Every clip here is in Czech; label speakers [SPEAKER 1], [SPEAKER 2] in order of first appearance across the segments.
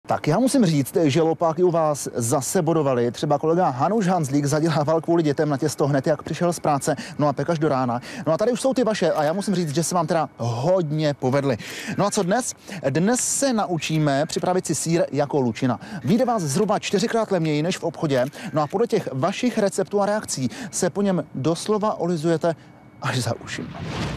[SPEAKER 1] Tak já musím říct, že lopáky u vás zase bodovali. Třeba kolega Hanuš Hanzlík zadělával kvůli dětem na těsto hned, jak přišel z práce, no a pekař do rána. No a tady už jsou ty vaše a já musím říct, že se vám teda hodně povedly. No a co dnes? Dnes se naučíme připravit si sýr jako lučina. Vyjde vás zhruba 4krát levněji než v obchodě. No a podle těch vašich receptů a reakcí se po něm doslova olizujete až za ušima.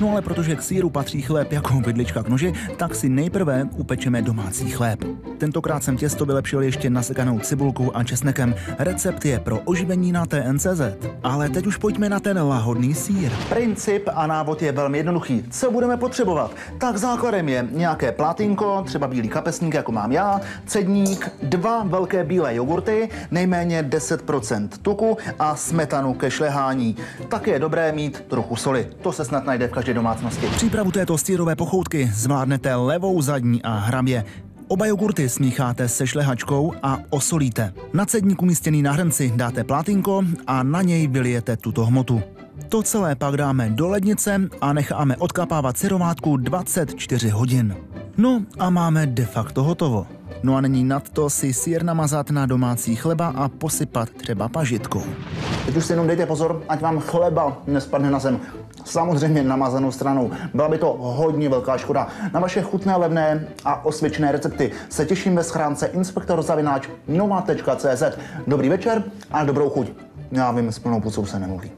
[SPEAKER 1] No ale protože k sýru patří chléb jako vidlička k noži, tak si nejprve upečeme domácí chléb. Tentokrát jsem těsto vylepšil ještě nasekanou cibulkou a česnekem. Recept je pro oživení na TN.cz. Ale teď už pojďme na ten lahodný sýr. Princip a návod je velmi jednoduchý. Co budeme potřebovat? Tak základem je nějaké plátínko, třeba bílý kapesník, jako mám já, cedník, 2 velké bílé jogurty, nejméně 10% tuku a smetanu ke šlehání. Tak je dobré mít trochu soli. To se snad najde v každé domácnosti. Přípravu této sýrové pochoutky zvládnete levou, zadní a hrabě. Oba jogurty smícháte se šlehačkou a osolíte. Na cedník umístěný na hrnci dáte plátínko a na něj vylijete tuto hmotu. To celé pak dáme do lednice a necháme odkapávat syrovátku 24 hodin. No a máme de facto hotovo. No a není nad to si sýr namazat na domácí chleba a posypat třeba pažitkou. Teď už si jenom dejte pozor, ať vám chleba nespadne na zem. Samozřejmě namazanou stranou. Byla by to hodně velká škoda. Na vaše chutné, levné a osvědčené recepty se těším ve schránce inspektor@nova.cz. Dobrý večer a dobrou chuť. Já vím, s plnou pusou se nemluví.